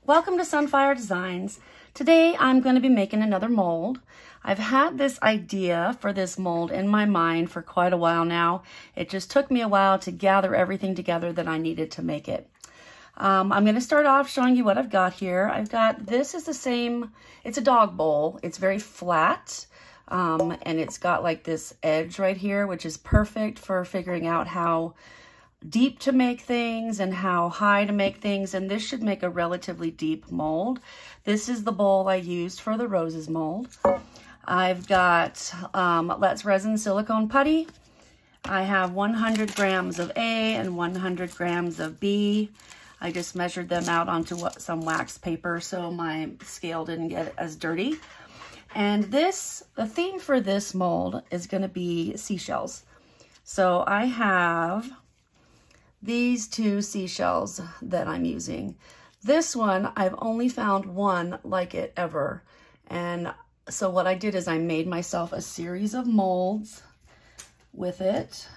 Welcome to Sunfire Designs. Today I'm going to be making another mold. I've had this idea for this mold in my mind for quite a while now. It just took me a while to gather everything together that I needed to make it. I'm going to start off showing you what I've got here. I've got, this is the same, it's a dog bowl. It's very flat, and it's got like this edge right here, which is perfect for figuring out how deep to make things and how high to make things, and this should make a relatively deep mold. This is the bowl I used for the roses mold. I've got Let's Resin silicone putty. I have 100 grams of A and 100 grams of B. I just measured them out onto some wax paper so my scale didn't get as dirty. And this, the theme for this mold is going to be seashells. So I have these two seashells that I'm using. This one, I've only found one like it ever. And so what I did is I made myself a series of molds with it.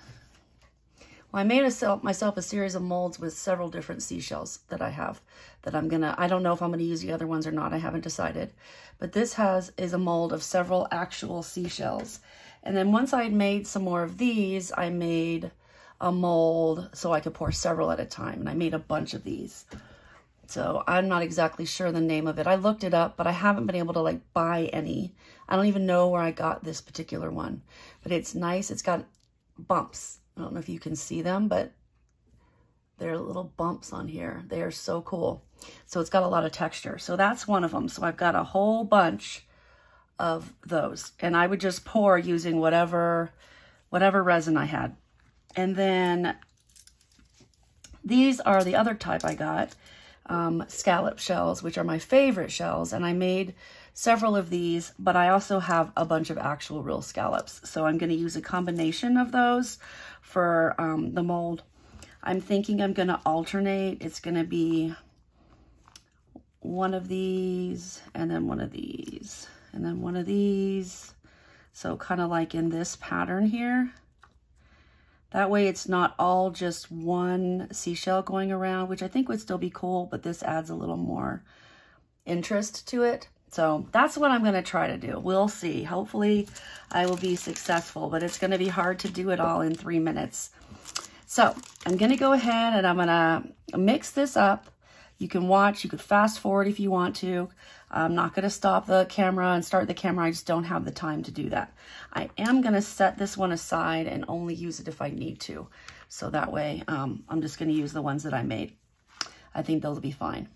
Well, I made myself a series of molds with several different seashells that I have that I don't know if I'm gonna use the other ones or not, I haven't decided. But this is a mold of several actual seashells. And then once I had made some more of these, I made a mold so I could pour several at a time, and I made a bunch of these. So I'm not exactly sure the name of it. I looked it up, but I haven't been able to like buy any. I don't even know where I got this particular one, but it's nice. It's got bumps. I don't know if you can see them, but there are little bumps on here. They are so cool. So it's got a lot of texture. So that's one of them. So I've got a whole bunch of those, and I would just pour using whatever resin I had. And then these are the other type I got, scallop shells, which are my favorite shells. And I made several of these, but I also have a bunch of actual real scallops. So I'm going to use a combination of those for the mold. I'm thinking I'm going to alternate. It's going to be one of these, and then one of these, and then one of these. So kind of like in this pattern here. That way it's not all just one seashell going around, which I think would still be cool, but this adds a little more interest to it. So that's what I'm going to try to do. We'll see. Hopefully I will be successful, but it's going to be hard to do it all in 3 minutes. So I'm going to go ahead and I'm going to mix this up. You can watch, you could fast forward if you want to. I'm not going to stop the camera and start the camera. I just don't have the time to do that. I am going to set this one aside and only use it if I need to. So that way, I'm just going to use the ones that I made. I think they'll be fine.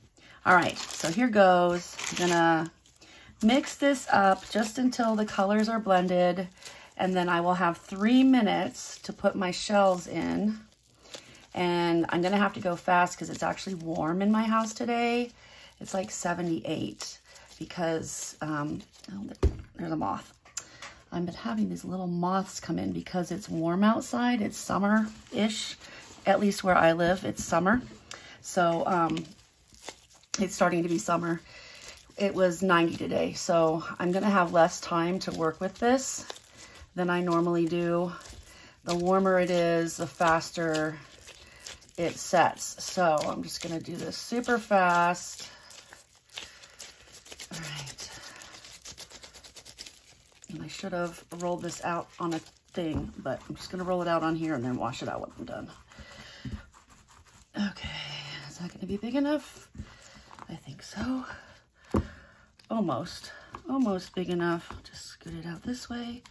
All right, so here goes. I'm going to mix this up just until the colors are blended. And then I will have 3 minutes to put my shells in. And I'm going to have to go fast because it's actually warm in my house today. It's like 78 because, oh, there's a moth. I've been having these little moths come in because it's warm outside. It's summer-ish, at least where I live, it's summer. So it's starting to be summer. It was 90 today, so I'm going to have less time to work with this than I normally do. The warmer it is, the faster it sets. So I'm just going to do this super fast. All right. And I should have rolled this out on a thing, but I'm just going to roll it out on here and then wash it out when I'm done. Okay, is that going to be big enough? I think so. Almost big enough. Just scoot it out this way.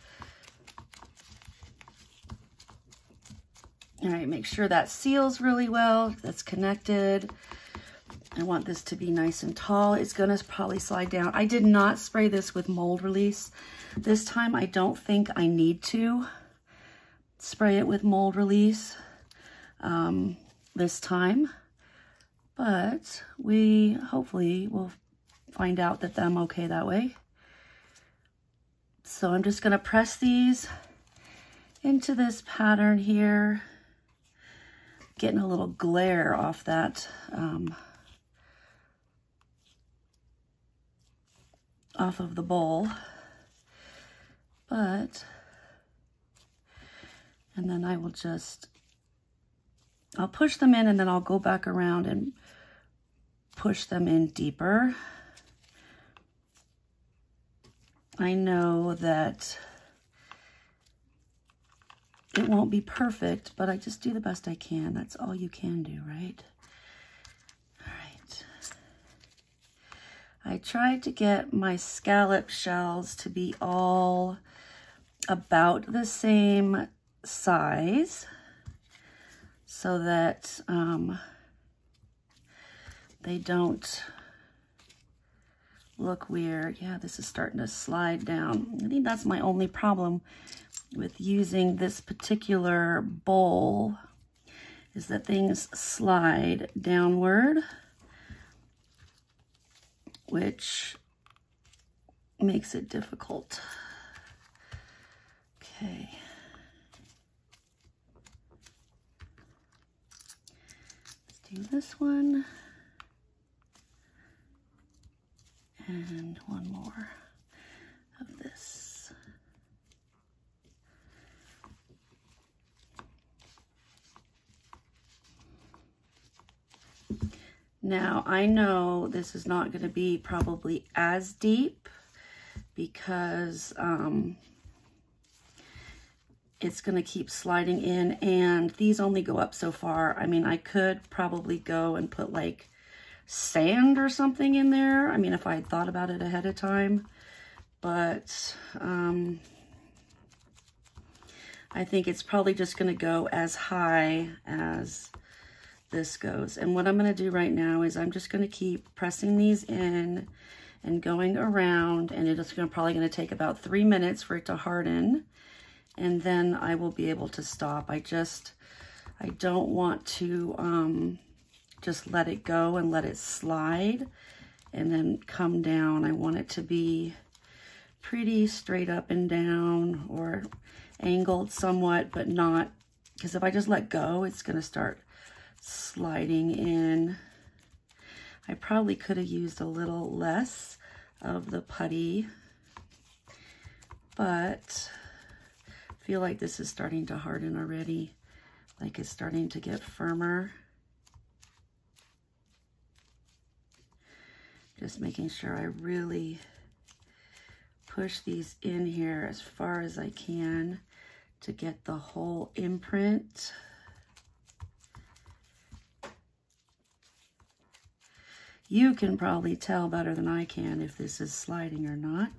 All right, make sure that seals really well, that's connected. I want this to be nice and tall. It's gonna probably slide down. I did not spray this with mold release. This time I don't think I need to spray it with mold release this time, but we hopefully will find out that I'm okay that way. So I'm just gonna press these into this pattern here. Getting a little glare off that, off of the bowl, and then I will just, I'll push them in and then I'll go back around and push them in deeper. I know that it won't be perfect, but I just do the best I can. That's all you can do, right? All right. I tried to get my scallop shells to be all about the same size so that they don't look weird. Yeah, this is starting to slide down. I think that's my only problem with using this particular bowl, is that things slide downward, which makes it difficult. Okay. Let's do this one. And one more of this. Now, I know this is not going to be probably as deep because it's going to keep sliding in, and these only go up so far. I mean, I could probably go and put like sand or something in there. I mean, if I had thought about it ahead of time, but I think it's probably just going to go as high as this goes. And what I'm going to do right now is I'm just going to keep pressing these in and going around, and it's probably going to take about 3 minutes for it to harden, and then I will be able to stop. I don't want to just let it go and let it slide and then come down. I want it to be pretty straight up and down, or angled somewhat, but not, because if I just let go, it's going to start sliding in. I probably could have used a little less of the putty, but I feel like this is starting to harden already, like it's starting to get firmer. Just making sure I really push these in here as far as I can to get the whole imprint. You can probably tell better than I can if this is sliding or not.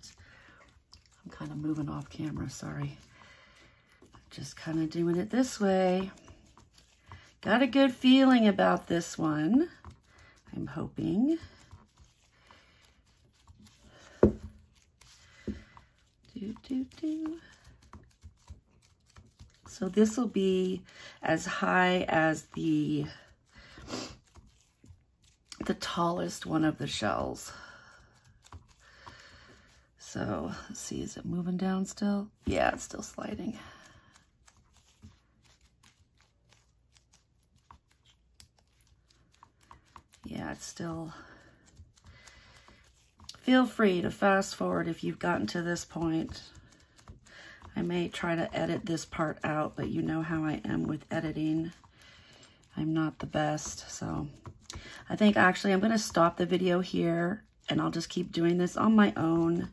I'm kind of moving off camera, sorry. Just kind of doing it this way. Got a good feeling about this one, I'm hoping. So this will be as high as the tallest one of the shells. So let's see, is it moving down still? Yeah, it's still sliding. Yeah, it's still. Feel free to fast forward if you've gotten to this point. I may try to edit this part out, but you know how I am with editing. I'm not the best, so I think actually I'm going to stop the video here, and I'll just keep doing this on my own,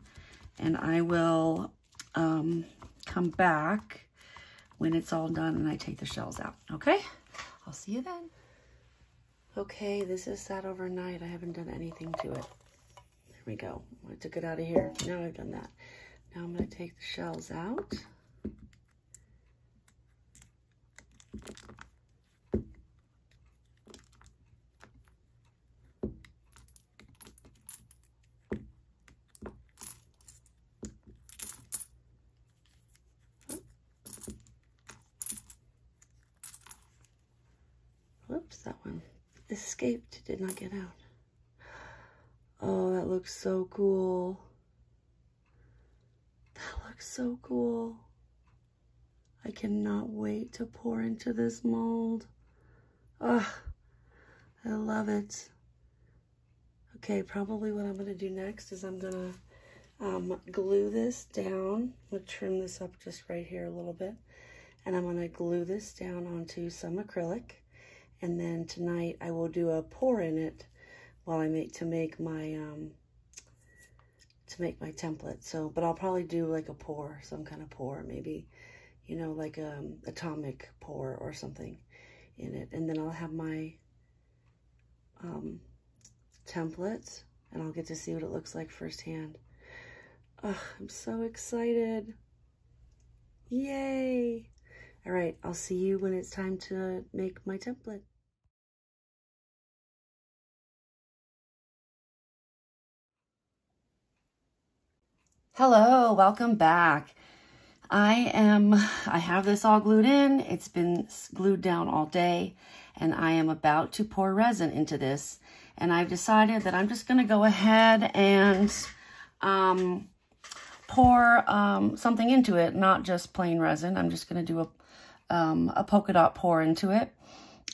and I will come back when it's all done and I take the shells out, okay? I'll see you then. Okay, this is sat overnight. I haven't done anything to it. There we go. I took it out of here. Now I've done that. Now I'm going to take the shells out. Whoops, that one escaped, did not get out. Oh, that looks so cool. That looks so cool. I cannot wait to pour into this mold. Ah, I love it. Okay, probably what I'm going to do next is I'm going to glue this down. I'm going to trim this up just right here a little bit. And I'm going to glue this down onto some acrylic. And then tonight I will do a pour in it while I make my template. So, but I'll probably do like a pour, some kind of pour, maybe, you know, like atomic pour or something in it. And then I'll have my template, and I'll get to see what it looks like firsthand. Oh, I'm so excited. Yay. All right, I'll see you when it's time to make my template. Hello, welcome back. I have this all glued in. It's been glued down all day, and I am about to pour resin into this. And I've decided that I'm just gonna go ahead and pour something into it, not just plain resin. I'm just gonna do a polka dot pour into it.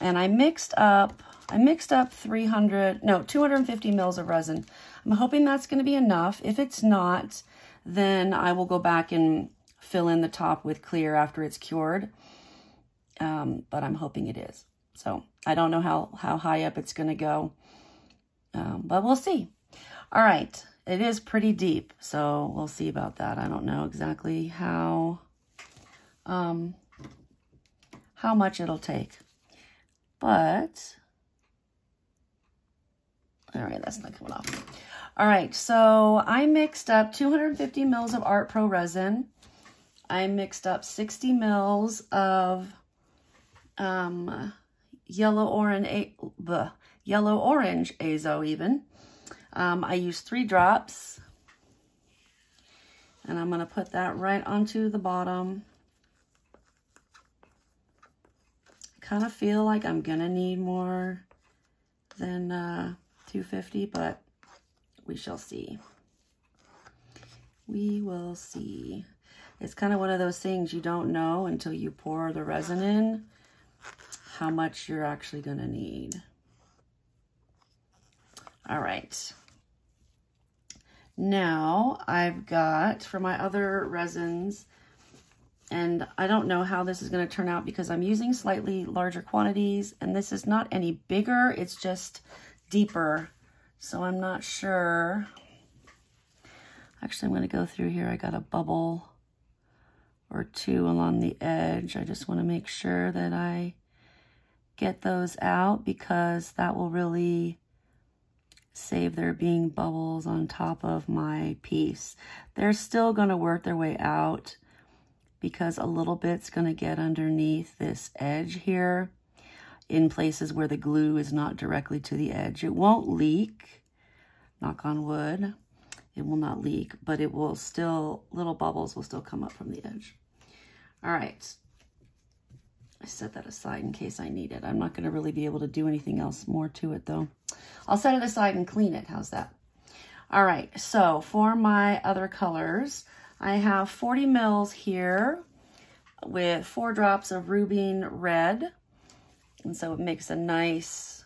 And I mixed up 250 mils of resin. I'm hoping that's gonna be enough. If it's not, then I will go back and fill in the top with clear after it's cured. But I'm hoping it is. So I don't know how high up it's gonna go, but we'll see. All right, it is pretty deep, so we'll see about that. I don't know exactly how much it'll take, but all right, that's not coming off. All right, so I mixed up 250 mils of Art Pro resin. I mixed up 60 mils of yellow orange azo even. I used 3 drops, and I'm gonna put that right onto the bottom. I kind of feel like I'm gonna need more than 250, but we shall see. We will see. It's kind of one of those things you don't know until you pour the resin in how much you're actually gonna need. All right. Now I've got, for my other resins, and I don't know how this is going to turn out because I'm using slightly larger quantities, and this is not any bigger, it's just deeper. So I'm not sure. Actually, I'm going to go through here. I got a bubble or 2 along the edge. I just want to make sure that I get those out because that will really save there being bubbles on top of my piece. They're still going to work their way out because a little bit's going to get underneath this edge here in places where the glue is not directly to the edge. It won't leak, knock on wood. It will not leak, but it will still, little bubbles will still come up from the edge. All right. I set that aside in case I need it. I'm not going to really be able to do anything else more to it though. I'll set it aside and clean it. How's that? All right, so for my other colors, I have 40 mils here with 4 drops of Rubine Red. And so it makes a nice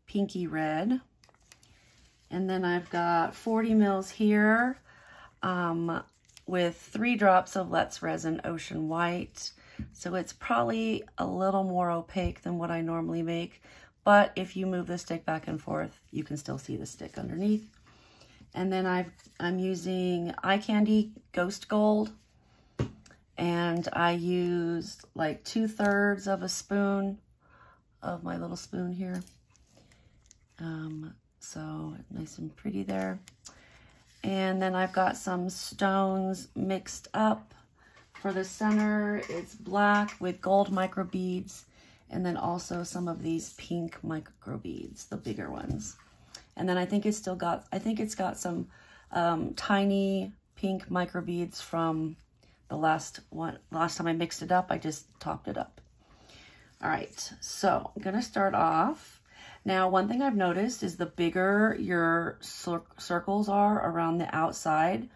pinky red. And then I've got 40 mils here with 3 drops of Let's Resin Ocean White. So it's probably a little more opaque than what I normally make, but if you move the stick back and forth, you can still see the stick underneath. And then I'm using Eye Candy Ghost Gold, and I used like 2/3 of a spoon of my little spoon here. So nice and pretty there. And then I've got some stones mixed up. For the center, it's black with gold micro beads, and then also some of these pink micro beads, the bigger ones. And then I think it's got some tiny pink micro beads from the last time I mixed it up. I just topped it up. All right, so I'm gonna start off. Now, one thing I've noticed is the bigger your circles are around the outside,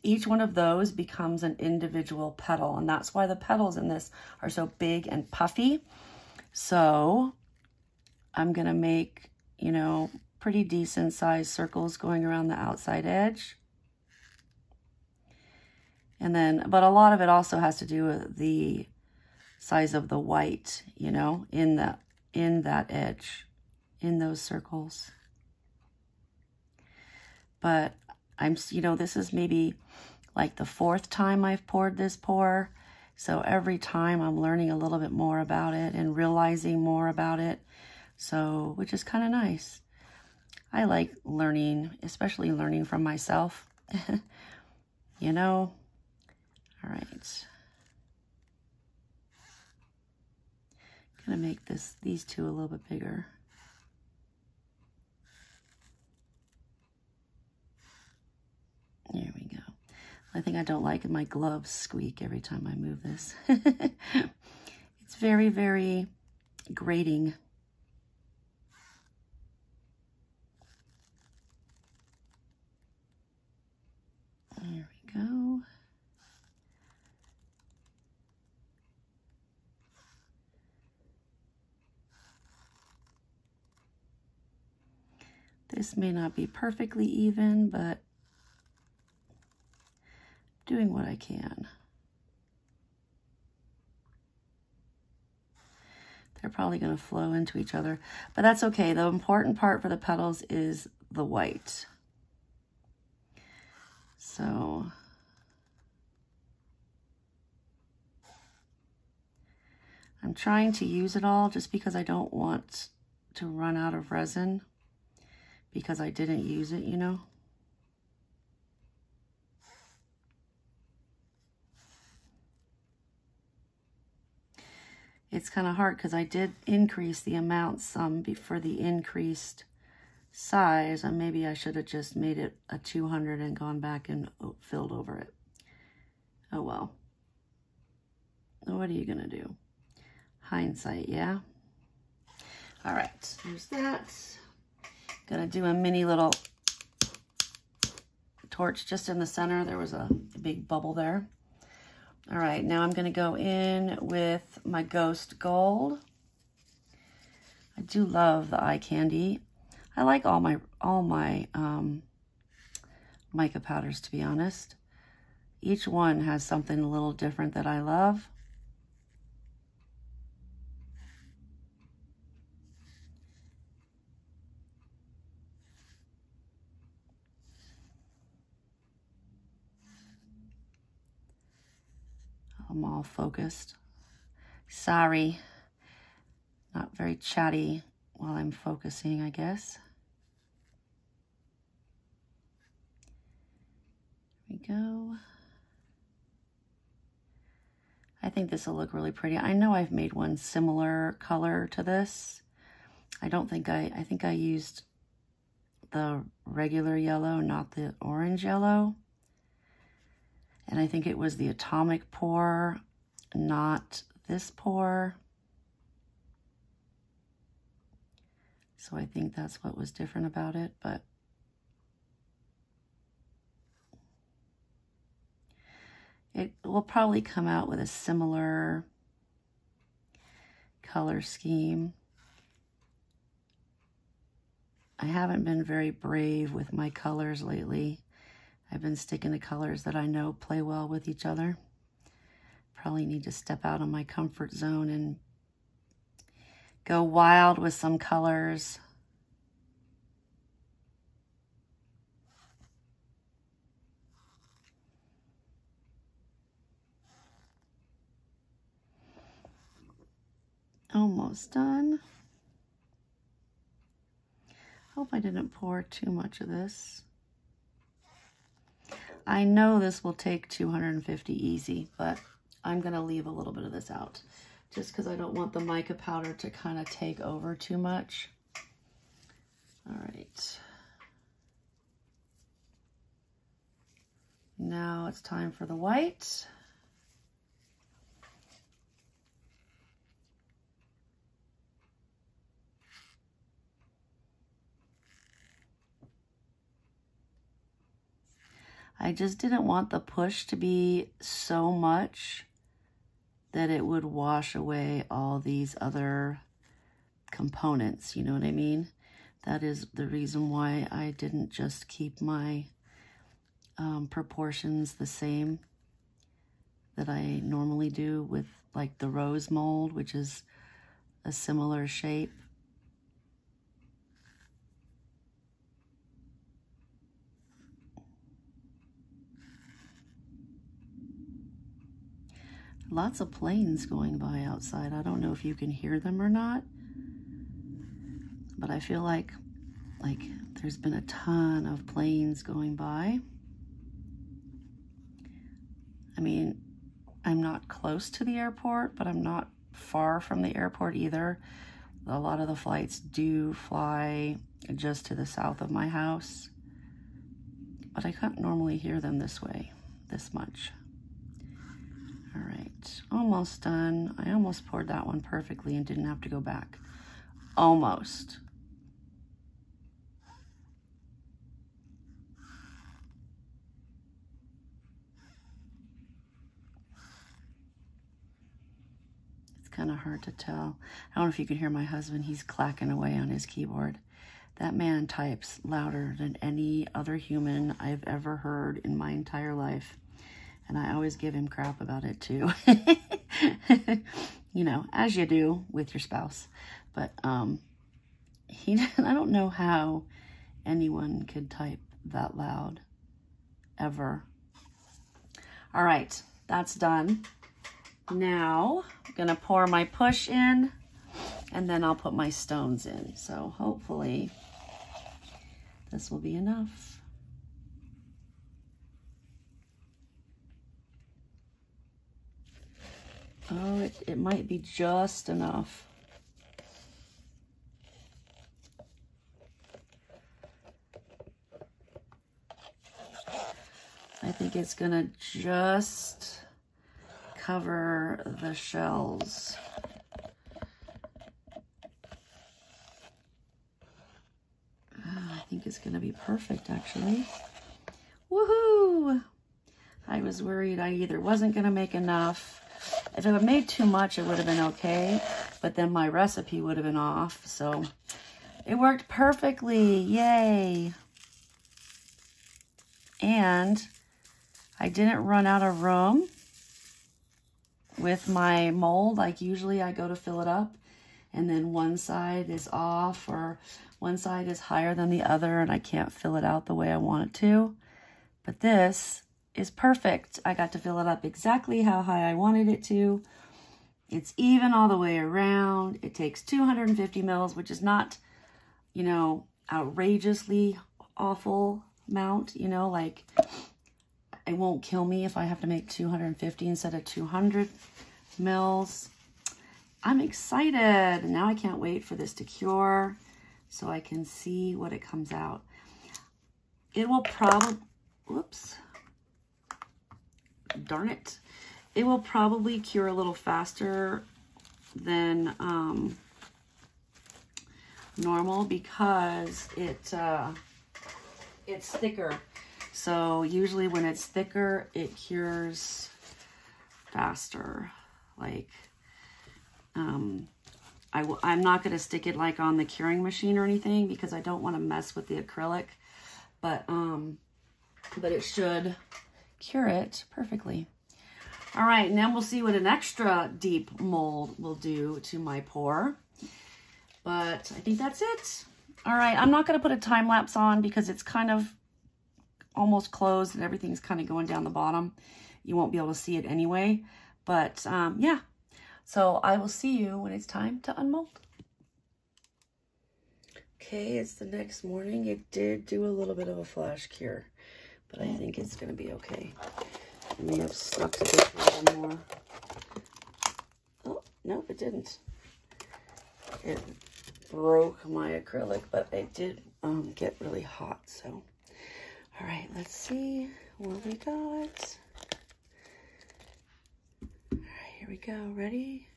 each one of those becomes an individual petal, and that's why the petals in this are so big and puffy. So I'm gonna make, you know, pretty decent sized circles going around the outside edge. And then, but a lot of it also has to do with the size of the white, you know, in that edge, in those circles. but this is maybe like the 4th time I've poured this pour. So every time I'm learning a little bit more about it and realizing more about it. So, which is kind of nice. I like learning, especially learning from myself. All right. Gonna make these two a little bit bigger. There we go. I think I don't like my gloves squeak every time I move this. It's very, very grating. There we go. This may not be perfectly even, but doing what I can. They're probably going to flow into each other, but that's okay. The important part for the petals is the white. So I'm trying to use it all just because I don't want to run out of resin because I didn't use it, It's kind of hard because I did increase the amount some for the increased size, and maybe I should have just made it a 200 and gone back and filled over it. Oh well. What are you gonna do? Hindsight, yeah? All right, there's that. Gonna do a mini little torch just in the center. There was a big bubble there. All right, now I'm gonna go in with my Ghost Gold. I do love the eye candy. I like all my mica powders, to be honest. Each one has something a little different that I love. I'm all focused. Sorry, not very chatty while I'm focusing, I guess. There we go. I think this will look really pretty. I know I've made one similar color to this. I think I used the regular yellow, not the orange yellow. And I think it was the atomic pour, not this pour. So I think that's what was different about it, but it will probably come out with a similar color scheme. I haven't been very brave with my colors lately. I've been sticking to colors that I know play well with each other. Probably need to step out of my comfort zone and go wild with some colors. Almost done. Hope I didn't pour too much of this. I know this will take 250 easy, but I'm gonna leave a little bit of this out just because I don't want the mica powder to kind of take over too much. All right. Now it's time for the white. I just didn't want the push to be so much that it would wash away all these other components, you know what I mean? That is the reason why I didn't just keep my proportions the same that I normally do with like the rose mold, which is a similar shape. Lots of planes going by outside. I don't know if you can hear them or not, but I feel like there's been a ton of planes going by. I mean, I'm not close to the airport, but I'm not far from the airport either. A lot of the flights do fly just to the south of my house, but I can't normally hear them this way, this much. All right, almost done. I almost poured that one perfectly and didn't have to go back. Almost. Kind of hard to tell. I don't know if you can hear my husband. He's clacking away on his keyboard. That man types louder than any other human I've ever heard in my entire life. And I always give him crap about it too. You know, as you do with your spouse. But I don't know how anyone could type that loud ever. All right, that's done. Now, I'm gonna pour my push in, and then I'll put my stones in. So hopefully this will be enough. Oh, it might be just enough. I think it's gonna just cover the shells. I think it's gonna be perfect, actually. Woohoo! I was worried I either wasn't gonna make enough. If it had made too much, it would have been okay, but then my recipe would have been off, so it worked perfectly, yay! And I didn't run out of room with my mold. Like usually I go to fill it up and then one side is off or one side is higher than the other and I can't fill it out the way I want it to. But this is perfect. I got to fill it up exactly how high I wanted it to. It's even all the way around. It takes 250 mils, which is not, you know, outrageously awful amount, you know, like it won't kill me if I have to make 250 instead of 200 mils. I'm excited. Now I can't wait for this to cure so I can see what it comes out. It will probably, whoops, darn it. It will probably cure a little faster than normal because it's thicker. So usually when it's thicker, it cures faster. Like, I'm not going to stick it like on the curing machine or anything because I don't want to mess with the acrylic, but it should cure it perfectly. All right, and then we'll see what an extra deep mold will do to my pour. But I think that's it. All right, I'm not going to put a time lapse on because it's kind of almost closed and everything's kind of going down the bottom. You won't be able to see it anyway. But yeah, so I will see you when it's time to unmold. Okay, it's the next morning. It did do a little bit of a flash cure, but I think it's going to be okay. I may have stuck to this a little more. Oh, nope, it didn't. It broke my acrylic, but it did get really hot, so. All right, let's see what we got. All right, here we go. Ready?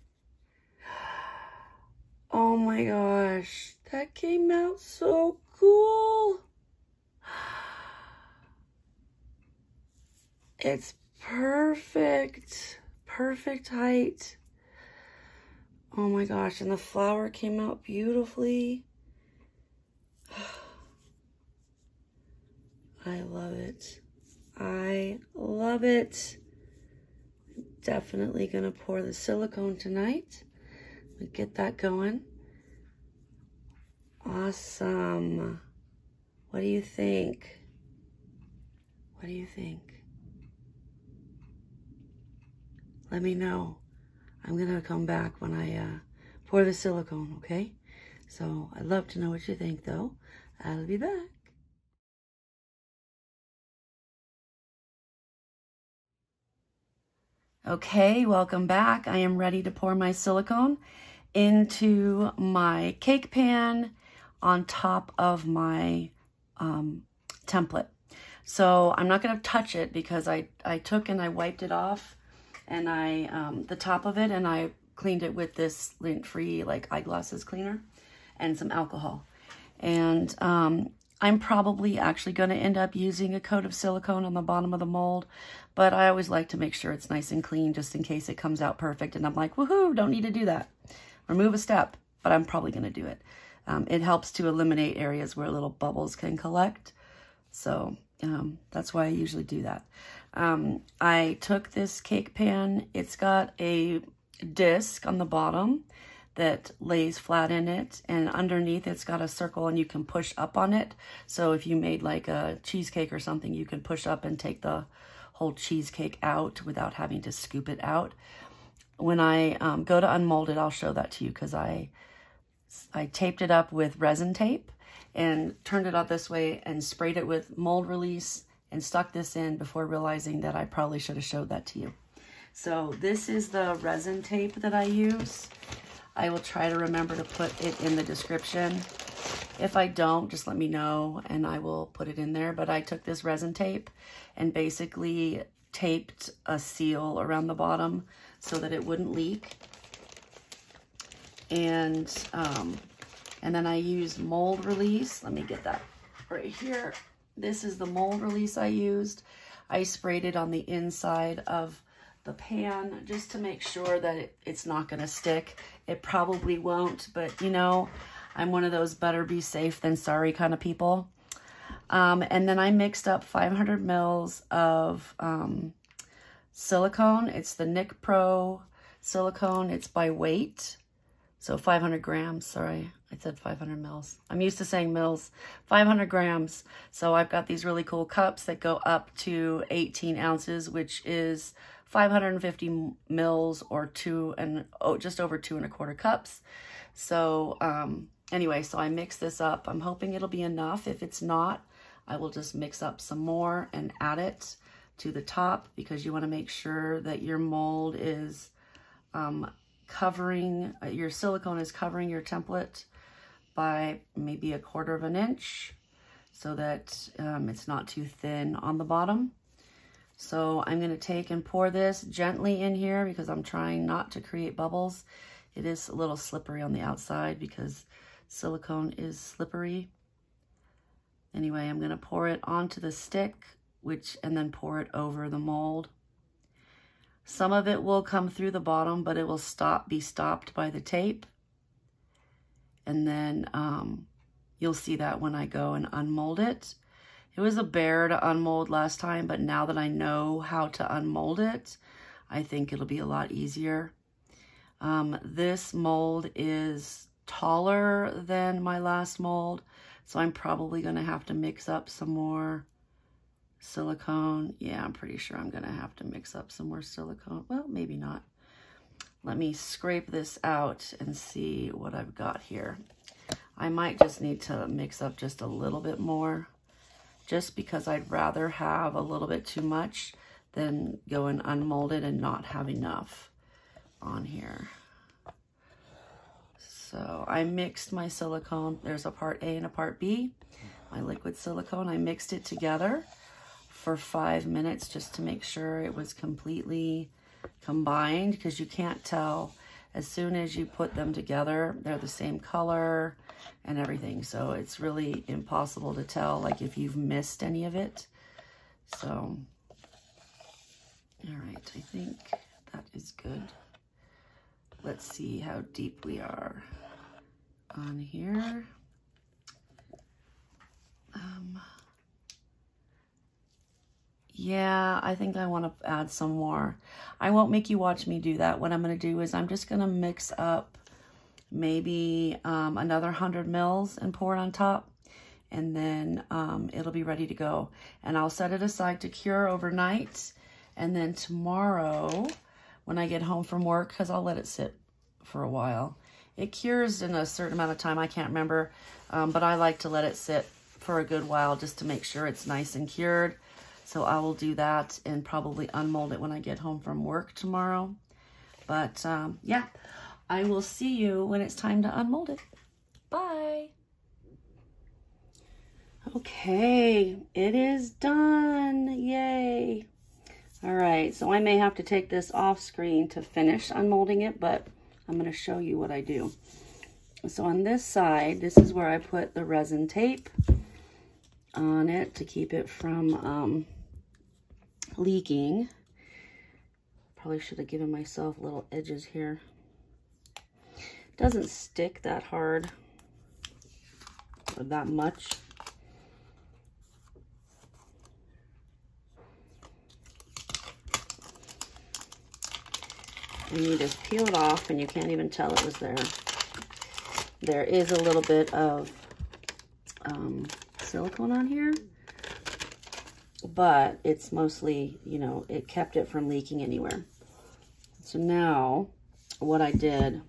Oh my gosh, that came out so cool. It's perfect. Perfect height. Oh my gosh, and the flower came out beautifully. I love it. I love it. Definitely gonna pour the silicone tonight. Get that going. Awesome. What do you think? What do you think? let me know. I'm gonna come back when I pour the silicone, okay? So I'd love to know what you think though. I'll be back. Okay, welcome back. I am ready to pour my silicone into my cake pan on top of my template. So I'm not going to touch it because I took and I wiped it off, and the top of it, and I cleaned it with this lint-free like eyeglasses cleaner and some alcohol. And I'm probably actually going to end up using a coat of silicone on the bottom of the mold, but I always like to make sure it's nice and clean just in case it comes out perfect and I'm like, woohoo, don't need to do that. Remove a step, but I'm probably going to do it. It helps to eliminate areas where little bubbles can collect. So that's why I usually do that. I took this cake pan. It's got a disc on the bottom that lays flat in it, and underneath it's got a circle and you can push up on it. So if you made like a cheesecake or something, you can push up and take the whole cheesecake out without having to scoop it out. When I go to unmold it, I'll show that to you because I taped it up with resin tape and turned it out this way and sprayed it with mold release and stuck this in before realizing that I probably should have showed that to you. So this is the resin tape that I use. I will try to remember to put it in the description. If I don't, just let me know and I will put it in there. But I took this resin tape and basically taped a seal around the bottom so that it wouldn't leak. And then I used mold release. Let me get that right here. This is the mold release I used. I sprayed it on the inside of the pan just to make sure that it's not going to stick. It probably won't, but you know, I'm one of those better be safe than sorry kind of people. And then I mixed up 500 mils of silicone. It's the Nick Pro silicone. It's by weight. So 500 grams, sorry, I said 500 mils. I'm used to saying mils, 500 grams. So I've got these really cool cups that go up to 18 ounces, which is 550 mils or just over 2¼ cups. So anyway, so I mix this up. I'm hoping it'll be enough. If it's not, I will just mix up some more and add it to the top because you want to make sure that your mold is covering, your silicone is covering your template by maybe 1/4 inch so that it's not too thin on the bottom. So I'm going to take and pour this gently in here because I'm trying not to create bubbles. It is a little slippery on the outside because silicone is slippery. Anyway, I'm going to pour it onto the stick, and then pour it over the mold. Some of it will come through the bottom, but it will be stopped by the tape. And then you'll see that when I go and unmold it. It was a bear to unmold last time, but now that I know how to unmold it, I think it'll be a lot easier. This mold is taller than my last mold, so I'm probably going to have to mix up some more silicone. Yeah, I'm pretty sure I'm going to have to mix up some more silicone. Well, maybe not. Let me scrape this out and see what I've got here. I might just need to mix up just a little bit more, just because I'd rather have a little bit too much than go and unmold it and not have enough on here. So I mixed my silicone. There's a part A and a part B. My liquid silicone, I mixed it together for 5 minutes just to make sure it was completely combined, because you can't tell as soon as you put them together. They're the same color and everything, so it's really impossible to tell like if you've missed any of it. So all right, I think that is good. Let's see how deep we are on here. Yeah, I think I want to add some more. I won't make you watch me do that. What I'm going to do is I'm just going to mix up maybe another 100 mils and pour it on top. And then it'll be ready to go. And I'll set it aside to cure overnight. And then tomorrow, when I get home from work, because I'll let it sit for a while. It cures in a certain amount of time. I can't remember, but I like to let it sit for a good while just to make sure it's nice and cured. So I will do that and probably unmold it when I get home from work tomorrow. But yeah, I will see you when it's time to unmold it. Bye. Okay, it is done. Yay. All right, so I may have to take this off screen to finish unmolding it, but I'm going to show you what I do. So on this side, this is where I put the resin tape on it to keep it from leaking. Probably should have given myself little edges here. It doesn't stick that hard or that much. And you just peel it off and you can't even tell it was there. There is a little bit of silicone on here, but it's mostly, you know, it kept it from leaking anywhere. So now what I did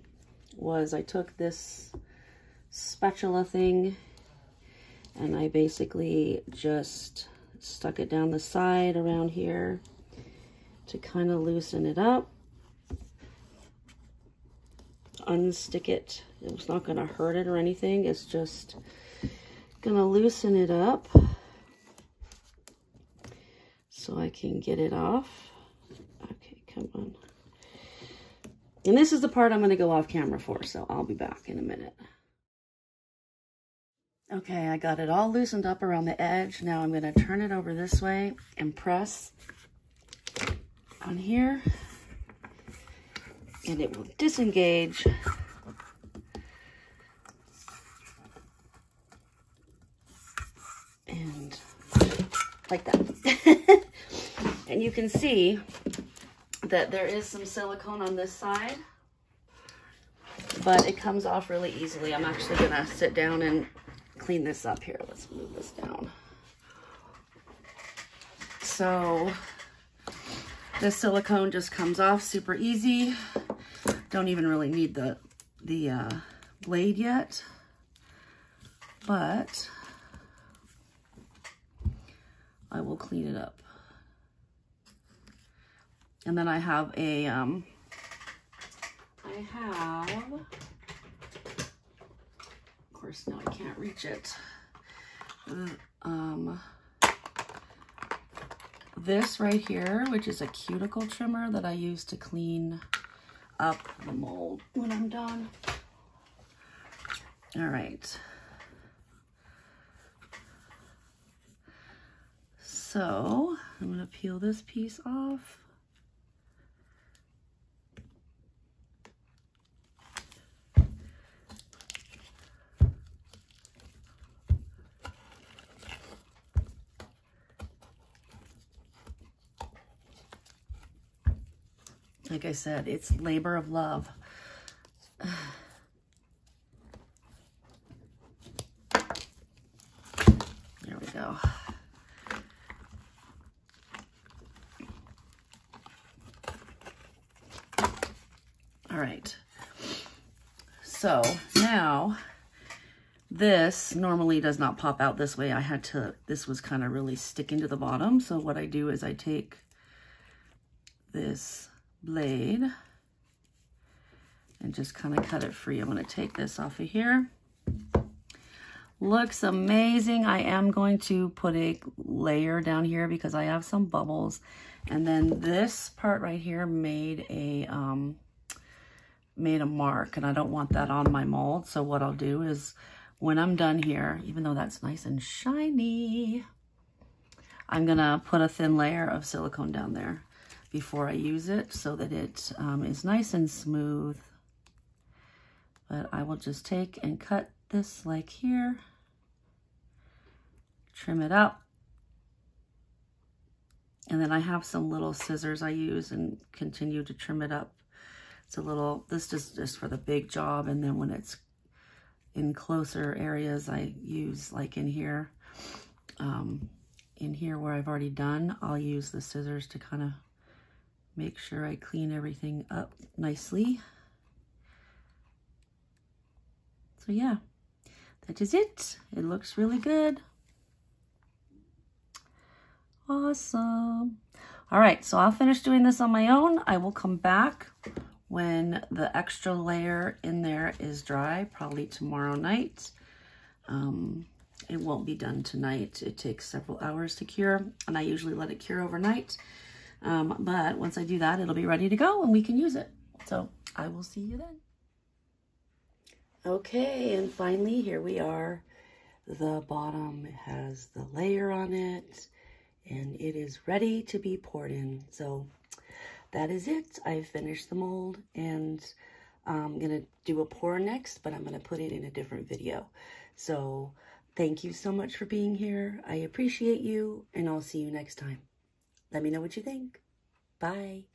was I took this spatula thing and I basically just stuck it down the side around here to kind of loosen it up. Unstick it. It's not going to hurt it or anything. It's just going to loosen it up so I can get it off. Okay, come on. And this is the part I'm going to go off camera for, so I'll be back in a minute. Okay, I got it all loosened up around the edge. Now I'm going to turn it over this way and press on here. And it will disengage. And like that. And you can see that there is some silicone on this side, but it comes off really easily. I'm actually gonna sit down and clean this up here. Let's move this down. So this silicone just comes off super easy. Don't even really need the blade yet, but I will clean it up. And then I have a, of course now I can't reach it. This right here, which is a cuticle trimmer that I use to clean up the mold when I'm done. All right. So I'm going to peel this piece off. Like I said, it's labor of love. There we go. All right. So now this normally does not pop out this way. I had to, this was kind of really sticking to the bottom. So what I do is I take this blade and just kind of cut it free. I'm going to take this off of here. Looks amazing. I am going to put a layer down here because I have some bubbles, and then this part right here made a mark, and I don't want that on my mold. So what I'll do is when I'm done here, even though that's nice and shiny, I'm gonna put a thin layer of silicone down there before I use it so that it is nice and smooth. But I will just take and cut this like here, trim it up. And then I have some little scissors I use and continue to trim it up. It's a little, this is just for the big job. And then when it's in closer areas, I use like in here where I've already done, I'll use the scissors to kind of Make sure I clean everything up nicely. So yeah, that is it. It looks really good. Awesome. All right, so I'll finish doing this on my own. I will come back when the extra layer in there is dry, probably tomorrow night. It won't be done tonight. It takes several hours to cure, and I usually let it cure overnight. But once I do that, it'll be ready to go and we can use it. So I will see you then. Okay, and finally, here we are. The bottom has the layer on it, and it is ready to be poured in. So that is it. I've finished the mold, and I'm gonna do a pour next, but I'm gonna put it in a different video. So thank you so much for being here. I appreciate you, and I'll see you next time. Let me know what you think. Bye.